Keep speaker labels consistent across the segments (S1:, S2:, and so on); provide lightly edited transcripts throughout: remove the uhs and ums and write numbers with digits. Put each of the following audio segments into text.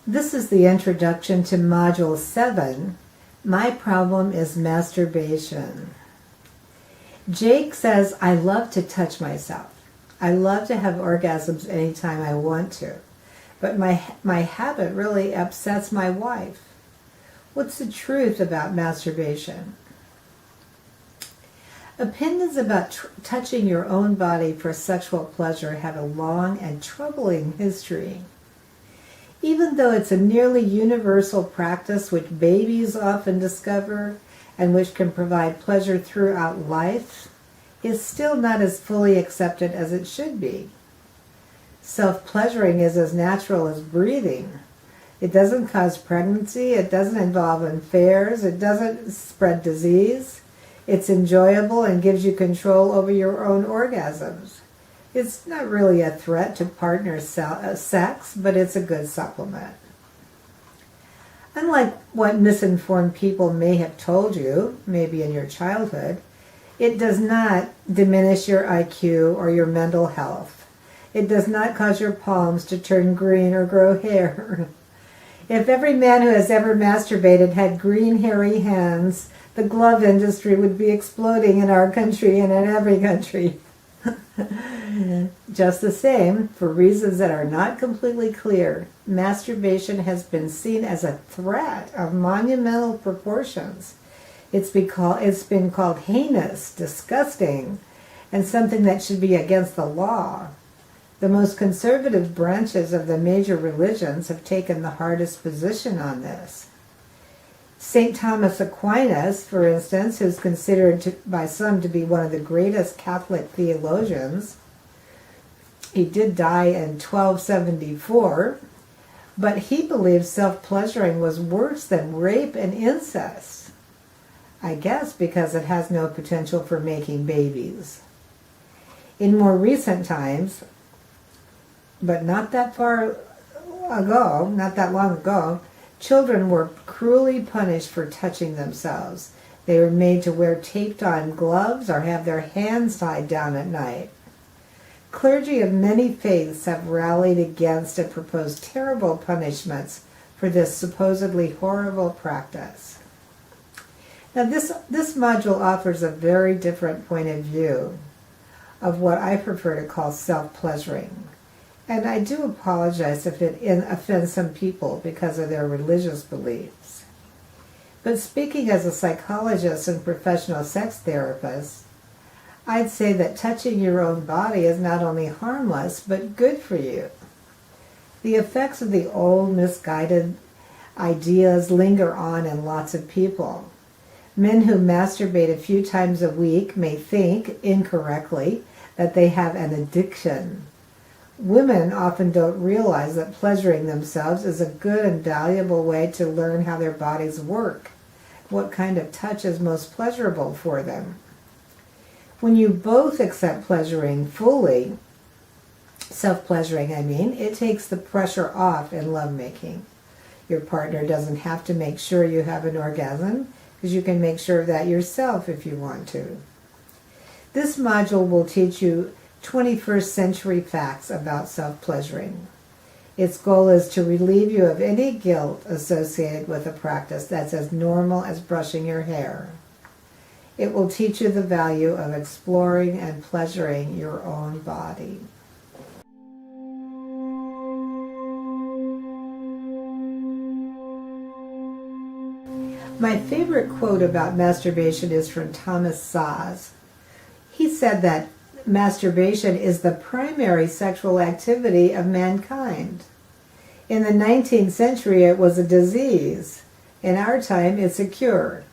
S1: This is the introduction to Module 7. My problem is masturbation. Jake says, I love to touch myself. I love to have orgasms anytime I want to. But my habit really upsets my wife. What's the truth about masturbation? Opinions about touching your own body for sexual pleasure have a long and troubling history. Even though it's a nearly universal practice which babies often discover and which can provide pleasure throughout life, it's still not as fully accepted as it should be. Self-pleasuring is as natural as breathing. It doesn't cause pregnancy, it doesn't involve affairs, it doesn't spread disease. It's enjoyable and gives you control over your own orgasms. It's not really a threat to partner sex, but it's a good supplement. Unlike what misinformed people may have told you, maybe in your childhood, it does not diminish your IQ or your mental health. It does not cause your palms to turn green or grow hair. If every man who has ever masturbated had green, hairy hands, the glove industry would be exploding in our country and in every country. Just the same, for reasons that are not completely clear, masturbation has been seen as a threat of monumental proportions. It's been called heinous, disgusting, and something that should be against the law. The most conservative branches of the major religions have taken the hardest position on this. St. Thomas Aquinas, for instance, who's considered by some to be one of the greatest Catholic theologians, he did die in 1274, but he believed self-pleasuring was worse than rape and incest. I guess because it has no potential for making babies. In more recent times, but not that long ago, children were cruelly punished for touching themselves. They were made to wear taped-on gloves or have their hands tied down at night. Clergy of many faiths have rallied against and proposed terrible punishments for this supposedly horrible practice. Now this module offers a very different point of view of what I prefer to call self-pleasuring. And I do apologize if it offends some people because of their religious beliefs. But speaking as a psychologist and professional sex therapist, I'd say that touching your own body is not only harmless, but good for you. The effects of the old misguided ideas linger on in lots of people. Men who masturbate a few times a week may think, incorrectly, that they have an addiction. Women often don't realize that pleasuring themselves is a good and valuable way to learn how their bodies work, what kind of touch is most pleasurable for them. When you both accept pleasuring fully, self-pleasuring it takes the pressure off in lovemaking. Your partner doesn't have to make sure you have an orgasm, because you can make sure of that yourself if you want to. This module will teach you 21st century facts about self-pleasuring. Its goal is to relieve you of any guilt associated with a practice that's as normal as brushing your hair. It will teach you the value of exploring and pleasuring your own body. My favorite quote about masturbation is from Thomas Szasz. He said that masturbation is the primary sexual activity of mankind. In the 19th century, it was a disease. In our time, it's a cure.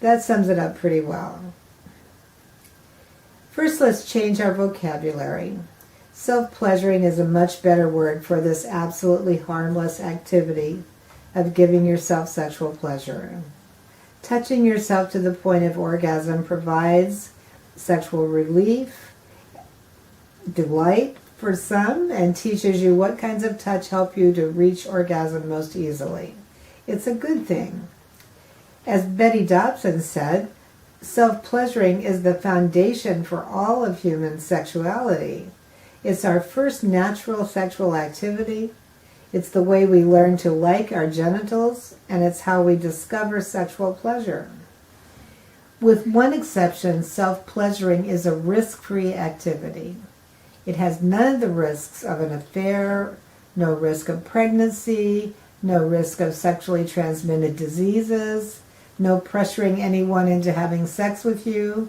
S1: That sums it up pretty well. First, let's change our vocabulary. Self-pleasuring is a much better word for this absolutely harmless activity of giving yourself sexual pleasure. Touching yourself to the point of orgasm provides sexual relief, delight for some, and teaches you what kinds of touch help you to reach orgasm most easily. It's a good thing. As Betty Dobson said, self-pleasuring is the foundation for all of human sexuality. It's our first natural sexual activity. It's the way we learn to like our genitals, and it's how we discover sexual pleasure. With one exception, self-pleasuring is a risk-free activity. It has none of the risks of an affair, no risk of pregnancy, no risk of sexually transmitted diseases, no pressuring anyone into having sex with you,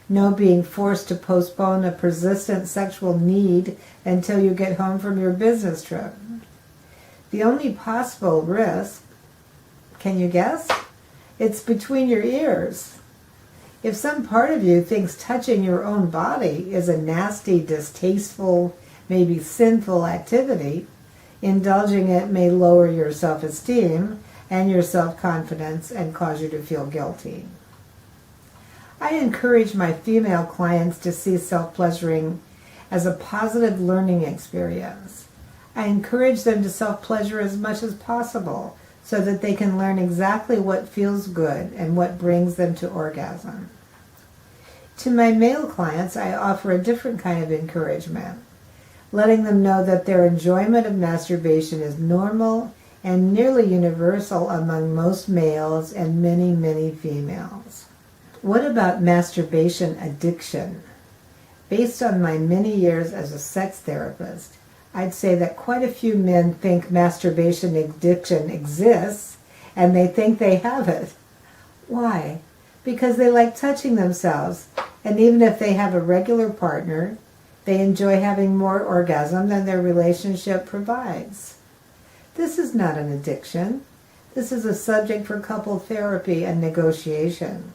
S1: no being forced to postpone a persistent sexual need until you get home from your business trip. The only possible risk, can you guess? It's between your ears. If some part of you thinks touching your own body is a nasty, distasteful, maybe sinful activity, indulging it may lower your self-esteem and your self-confidence and cause you to feel guilty. I encourage my female clients to see self-pleasuring as a positive learning experience. I encourage them to self-pleasure as much as possible so that they can learn exactly what feels good and what brings them to orgasm. To my male clients, I offer a different kind of encouragement, letting them know that their enjoyment of masturbation is normal and nearly universal among most males and many, many females. What about masturbation addiction? Based on my many years as a sex therapist, I'd say that quite a few men think masturbation addiction exists and they think they have it. Why? Because they like touching themselves, and even if they have a regular partner, they enjoy having more orgasm than their relationship provides. This is not an addiction. This is a subject for couple therapy and negotiation.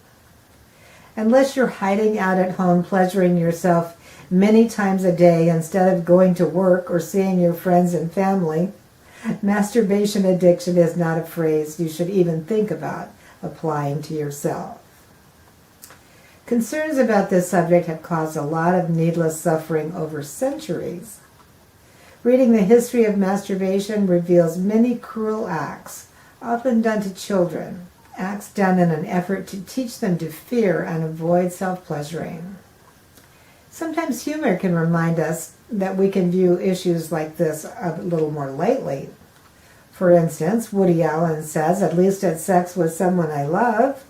S1: Unless you're hiding out at home pleasuring yourself many times a day instead of going to work or seeing your friends and family, masturbation addiction is not a phrase you should even think about applying to yourself. Concerns about this subject have caused a lot of needless suffering over centuries. Reading the history of masturbation reveals many cruel acts, often done to children, acts done in an effort to teach them to fear and avoid self-pleasuring. Sometimes humor can remind us that we can view issues like this a little more lightly. For instance, Woody Allen says, "At least had sex with someone I love."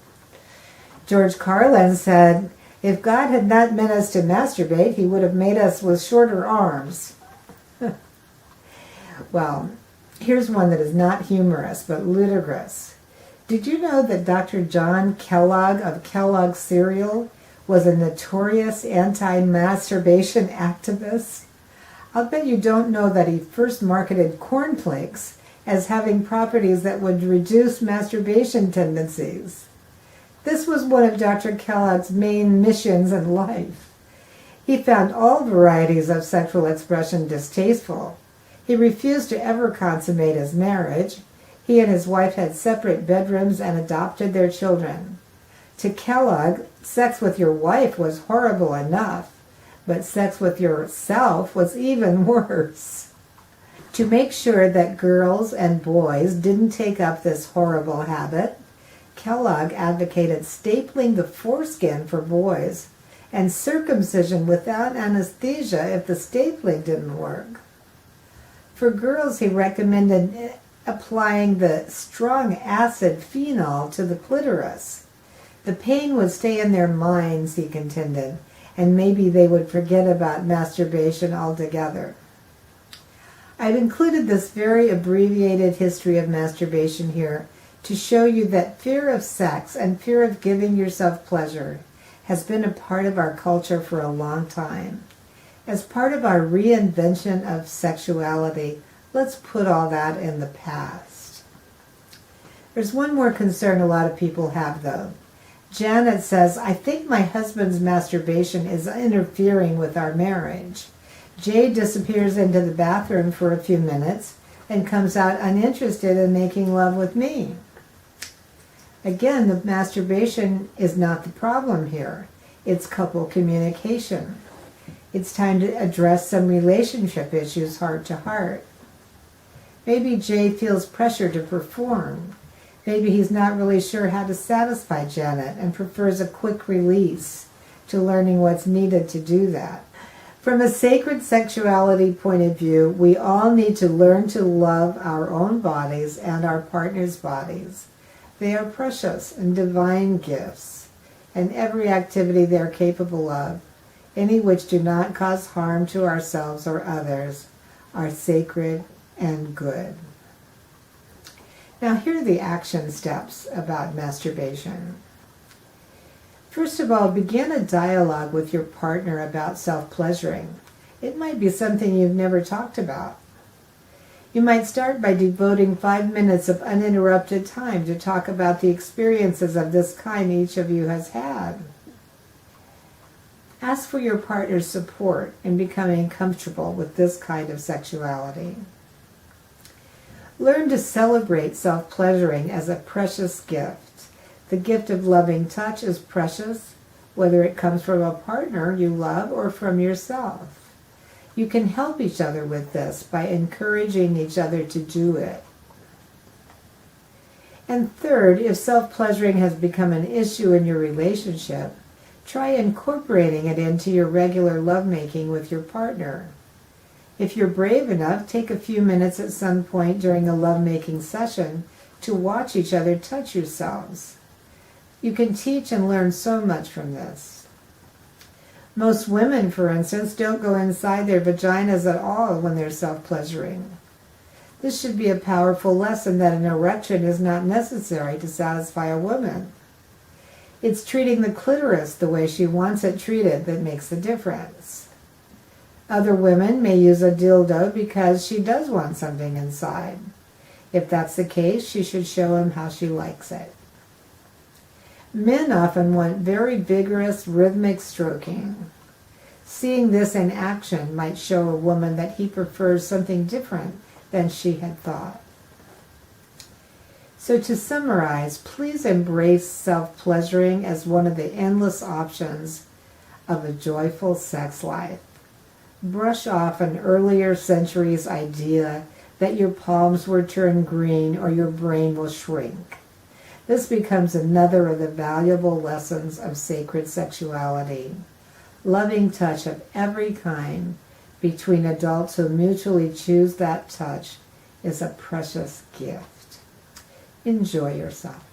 S1: George Carlin said, "If God had not meant us to masturbate, he would have made us with shorter arms." Well, here's one that is not humorous, but ludicrous. Did you know that Dr. John Kellogg of Kellogg's cereal was a notorious anti-masturbation activist? I'll bet you don't know that he first marketed cornflakes as having properties that would reduce masturbation tendencies. This was one of Dr. Kellogg's main missions in life. He found all varieties of sexual expression distasteful. He refused to ever consummate his marriage. He and his wife had separate bedrooms and adopted their children. To Kellogg, sex with your wife was horrible enough, but sex with yourself was even worse. To make sure that girls and boys didn't take up this horrible habit, Kellogg advocated stapling the foreskin for boys and circumcision without anesthesia if the stapling didn't work. For girls, he recommended applying the strong acid phenol to the clitoris. The pain would stay in their minds, he contended, and maybe they would forget about masturbation altogether. I've included this very abbreviated history of masturbation here to show you that fear of sex and fear of giving yourself pleasure has been a part of our culture for a long time. As part of our reinvention of sexuality, let's put all that in the past. There's one more concern a lot of people have, though. Janet says, "I think my husband's masturbation is interfering with our marriage. Jay disappears into the bathroom for a few minutes and comes out uninterested in making love with me." Again, the masturbation is not the problem here. It's couple communication. It's time to address some relationship issues heart to heart. Maybe Jay feels pressure to perform. Maybe he's not really sure how to satisfy Janet and prefers a quick release to learning what's needed to do that. From a sacred sexuality point of view, we all need to learn to love our own bodies and our partner's bodies. They are precious and divine gifts, and every activity they are capable of, any which do not cause harm to ourselves or others, are sacred and good. Now here are the action steps about masturbation. First of all, begin a dialogue with your partner about self-pleasuring. It might be something you've never talked about. You might start by devoting 5 minutes of uninterrupted time to talk about the experiences of this kind each of you has had. Ask for your partner's support in becoming comfortable with this kind of sexuality. Learn to celebrate self-pleasuring as a precious gift. The gift of loving touch is precious, whether it comes from a partner you love or from yourself. You can help each other with this by encouraging each other to do it. And third, if self-pleasuring has become an issue in your relationship, try incorporating it into your regular lovemaking with your partner. If you're brave enough, take a few minutes at some point during a lovemaking session to watch each other touch yourselves. You can teach and learn so much from this. Most women, for instance, don't go inside their vaginas at all when they're self-pleasuring. This should be a powerful lesson that an erection is not necessary to satisfy a woman. It's treating the clitoris the way she wants it treated that makes the difference. Other women may use a dildo because she does want something inside. If that's the case, she should show him how she likes it. Men often want very vigorous, rhythmic stroking. Seeing this in action might show a woman that he prefers something different than she had thought. So to summarize, please embrace self-pleasuring as one of the endless options of a joyful sex life. Brush off an earlier century's idea that your palms will turn green or your brain will shrink. This becomes another of the valuable lessons of sacred sexuality. Loving touch of every kind between adults who mutually choose that touch is a precious gift. Enjoy yourself.